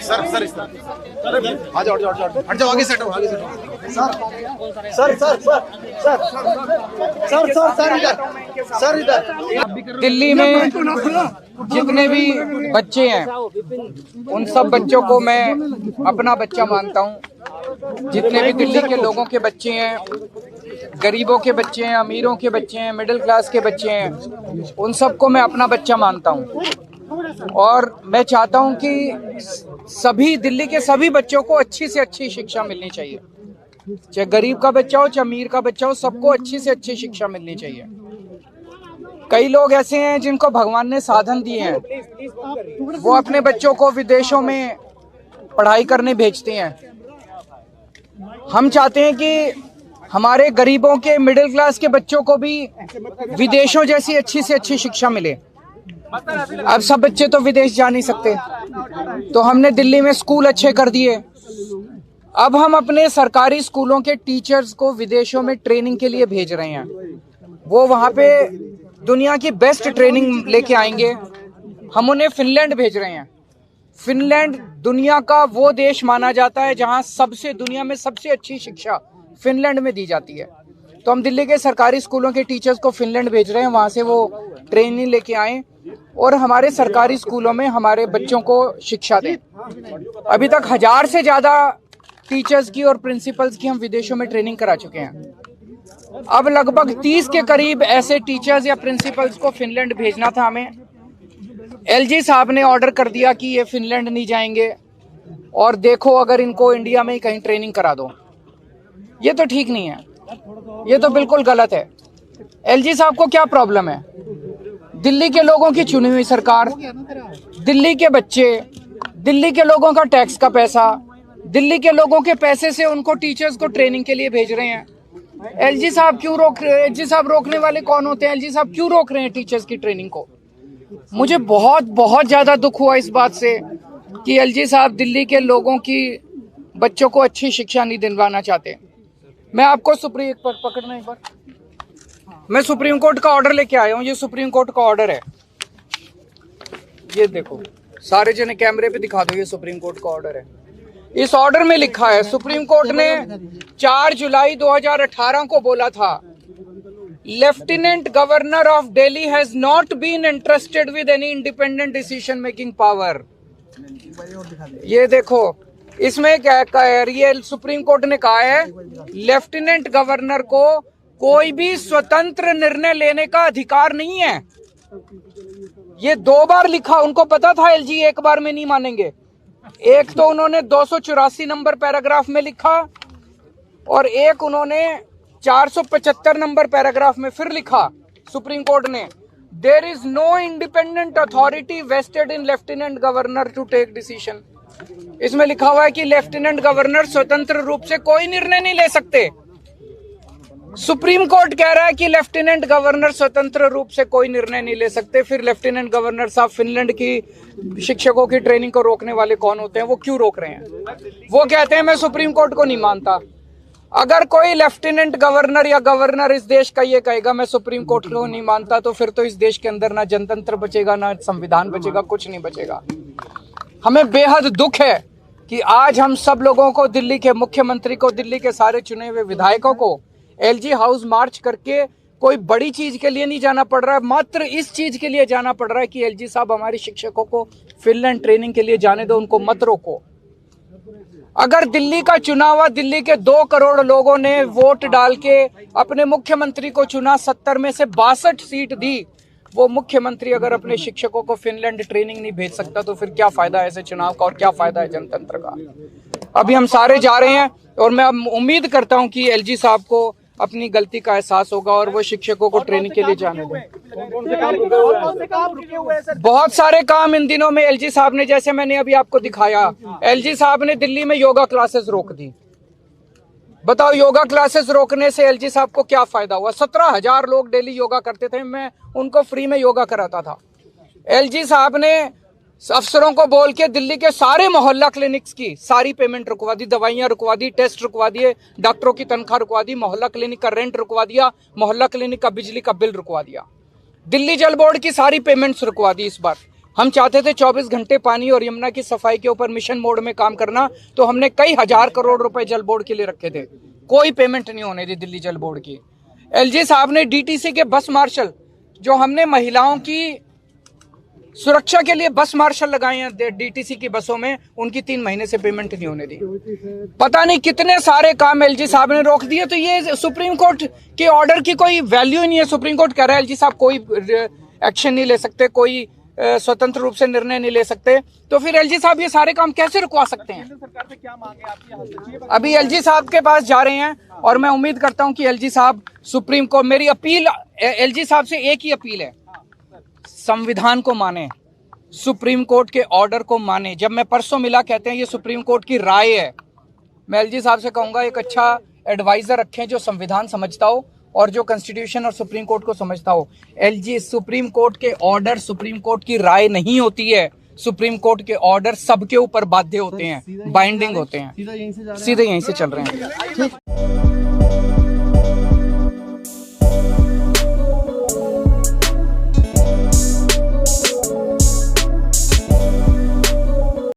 Sir sir इस तरह आ जाओ हट जाओ आगे सेट हो सर इधर। दिल्ली में जितने भी बच्चे हैं उन सब बच्चों को मैं अपना बच्चा मानता हूँ। जितने भी दिल्ली के लोगों के बच्चे हैं, गरीबों के बच्चे हैं, अमीरों के बच्चे हैं, मिडिल क्लास के बच्चे हैं, उन सबको मैं अपना बच्चा मानता हूँ। और मैं चाहता हूँ कि सभी दिल्ली के सभी बच्चों को अच्छी से अच्छी शिक्षा मिलनी चाहिए। चाहे गरीब का बच्चा हो, चाहे अमीर का बच्चा हो, सबको अच्छी से अच्छी शिक्षा मिलनी चाहिए। कई लोग ऐसे हैं जिनको भगवान ने साधन दिए हैं, वो अपने बच्चों को विदेशों में पढ़ाई करने भेजते हैं। हम चाहते हैं कि हमारे गरीबों के, मिडिल क्लास के बच्चों को भी विदेशों जैसी अच्छी से अच्छी शिक्षा मिले। अब सब बच्चे तो विदेश जा नहीं सकते, तो हमने दिल्ली में स्कूल अच्छे कर दिए। अब हम अपने सरकारी स्कूलों के टीचर्स को विदेशों में ट्रेनिंग के लिए भेज रहे हैं। वो वहाँ पे दुनिया की बेस्ट ट्रेनिंग लेके आएंगे। हम उन्हें फिनलैंड भेज रहे हैं। फिनलैंड दुनिया का वो देश माना जाता है जहाँ दुनिया में सबसे अच्छी शिक्षा फिनलैंड में दी जाती है। तो हम दिल्ली के सरकारी स्कूलों के टीचर्स को फिनलैंड भेज रहे हैं, वहाँ से वो ट्रेनिंग लेके आएं और हमारे सरकारी स्कूलों में हमारे बच्चों को शिक्षा दें। अभी तक 1000 से ज़्यादा टीचर्स की और प्रिंसिपल्स की हम विदेशों में ट्रेनिंग करा चुके हैं। अब लगभग 30 के करीब ऐसे टीचर्स या प्रिंसिपल्स को फिनलैंड भेजना था हमें। एलजी साहब ने ऑर्डर कर दिया कि ये फिनलैंड नहीं जाएंगे और देखो अगर इनको इंडिया में ही कहीं ट्रेनिंग करा दो। ये तो ठीक नहीं है, ये तो बिल्कुल गलत है। एलजी साहब को क्या प्रॉब्लम है? दिल्ली के लोगों की चुनी हुई सरकार, दिल्ली के बच्चे, दिल्ली के लोगों का टैक्स का पैसा, दिल्ली के लोगों के पैसे से उनको टीचर्स को ट्रेनिंग के लिए भेज रहे हैं। एलजी साहब क्यों रोक रहे हैं? एलजी साहब रोकने वाले कौन होते हैं? एलजी साहब क्यों रोक रहे हैं टीचर्स की ट्रेनिंग को? मुझे बहुत ज्यादा दुख हुआ इस बात से कि एलजी साहब दिल्ली के लोगों की बच्चों को अच्छी शिक्षा नहीं दिलवाना चाहते। मैं आपको पकड़ना एक बार, मैं सुप्रीम कोर्ट का ऑर्डर लेके आया हूँ। ये सुप्रीम कोर्ट का ऑर्डर है, ये देखो, सारे जने कैमरे पे दिखा दो। ये सुप्रीम कोर्ट का ऑर्डर है। इस ऑर्डर में लिखा है, सुप्रीम कोर्ट ने 4 जुलाई 2018 को बोला था, lieutenant governor of Delhi has not been interested with any independent decision making power. ये देखो, इसमें क्या है? ये सुप्रीम कोर्ट ने कहा है लेफ्टिनेंट गवर्नर को कोई भी स्वतंत्र निर्णय लेने का अधिकार नहीं है। ये 2 बार लिखा। उनको पता था एलजी एक बार में नहीं मानेंगे। एक तो उन्होंने 284 नंबर पैराग्राफ में लिखा और एक उन्होंने 475 नंबर पैराग्राफ में फिर लिखा। सुप्रीम कोर्ट ने, there is no independent authority vested in lieutenant governor to take decision. इसमें लिखा हुआ है कि लेफ्टिनेंट गवर्नर स्वतंत्र रूप से कोई निर्णय नहीं ले सकते। सुप्रीम कोर्ट कह रहा है कि लेफ्टिनेंट गवर्नर स्वतंत्र रूप से कोई निर्णय नहीं ले सकते। फिर लेफ्टिनेंट गवर्नर साहब फिनलैंड की शिक्षकों की ट्रेनिंग को रोकने वाले कौन होते हैं? वो क्यों रोक रहे हैं? वो कहते हैं मैं सुप्रीम कोर्ट को नहीं मानता। अगर कोई लेफ्टिनेंट गवर्नर या गवर्नर इस देश का ये कहेगा मैं सुप्रीम कोर्ट को नहीं मानता, तो फिर तो इस देश के अंदर ना जनतंत्र बचेगा, ना संविधान बचेगा, कुछ नहीं बचेगा। हमें बेहद दुख है कि आज हम सब लोगों को, दिल्ली के मुख्यमंत्री को, दिल्ली के सारे चुने हुए विधायकों को एलजी हाउस मार्च करके कोई बड़ी चीज के लिए नहीं जाना पड़ रहा है, मात्र इस चीज के लिए जाना पड़ रहा है कि एलजी साहब हमारे शिक्षकों को फिनलैंड ट्रेनिंग के लिए जाने दो, उनको मत रोको। अगर दिल्ली का चुनाव, दिल्ली के 2 करोड़ लोगों ने वोट डाल के अपने मुख्यमंत्री को चुना, 70 में से 62 सीट दी, वो मुख्यमंत्री अगर अपने शिक्षकों को फिनलैंड ट्रेनिंग नहीं भेज सकता, तो फिर क्या फायदा है ऐसे चुनाव का और क्या फायदा है जनतंत्र का? अभी हम सारे जा रहे हैं और मैं उम्मीद करता हूं कि एलजी साहब को अपनी गलती का एहसास होगा और वो शिक्षकों को ट्रेनिंग के लिए जाने दें। बहुत सारे काम इन दिनों में एलजी साहब ने, जैसे मैंने अभी आपको दिखाया, एलजी साहब ने दिल्ली में योगा क्लासेस रोक दी। बताओ, योगा क्लासेस रोकने से एलजी साहब को क्या फायदा हुआ? 17,000 लोग डेली योगा करते थे, मैं उनको फ्री में योगा कराता था। एलजी साहब ने अफसरों को बोल के दिल्ली के सारे मोहल्ला क्लिनिक्स की सारी पेमेंट रुकवा दी, दवाइयां रुकवा दी, टेस्ट रुकवा दिए, डॉक्टरों की तनख्वाह रुकवा दी, मोहल्ला क्लिनिक का रेंट रुकवा दिया, मोहल्ला क्लिनिक का बिजली का बिल रुकवा दिया। दिल्ली जल बोर्ड की सारी पेमेंट्स रुकवा दी इस बार। हम चाहते थे 24 घंटे पानी और यमुना की सफाई के ऊपर मिशन मोड में काम करना, तो हमने कई हजार करोड़ रुपए जल बोर्ड के लिए रखे थे, कोई पेमेंट नहीं होने दी दिल्ली जल बोर्ड की। एलजी साहब ने डीटीसी के बस मार्शल, जो हमने महिलाओं की सुरक्षा के लिए बस मार्शल लगाए हैं डीटीसी की बसों में, उनकी 3 महीने से पेमेंट नहीं होने दी। पता नहीं कितने सारे काम एलजी साहब ने रोक दिए। तो ये सुप्रीम कोर्ट के ऑर्डर की कोई वैल्यू ही नहीं है। सुप्रीम कोर्ट कह रहा है एलजी साहब कोई एक्शन नहीं ले सकते, कोई स्वतंत्र रूप से निर्णय नहीं ले सकते, तो फिर एलजी साहब ये सारे काम कैसे रुकवा सकते हैं? सरकार से क्या मांगे आपकी? अभी एलजी साहब के पास जा रहे हैं और मैं उम्मीद करता हूं कि एलजी साहब सुप्रीम कोर्ट, मेरी अपील एलजी साहब से एक ही अपील है, संविधान को माने, सुप्रीम कोर्ट के ऑर्डर को माने। जब मैं परसों मिला, कहते हैं ये सुप्रीम कोर्ट की राय है। मैं एलजी साहब से कहूंगा एक अच्छा एडवाइजर रखें जो संविधान समझता हो और जो कॉन्स्टिट्यूशन और सुप्रीम कोर्ट को समझता हो। एलजी, सुप्रीम कोर्ट के ऑर्डर सुप्रीम कोर्ट की राय नहीं होती है। सुप्रीम कोर्ट के ऑर्डर सबके ऊपर बाध्य होते हैं, बाइंडिंग होते हैं। सीधे यहीं से चल रहे हैं।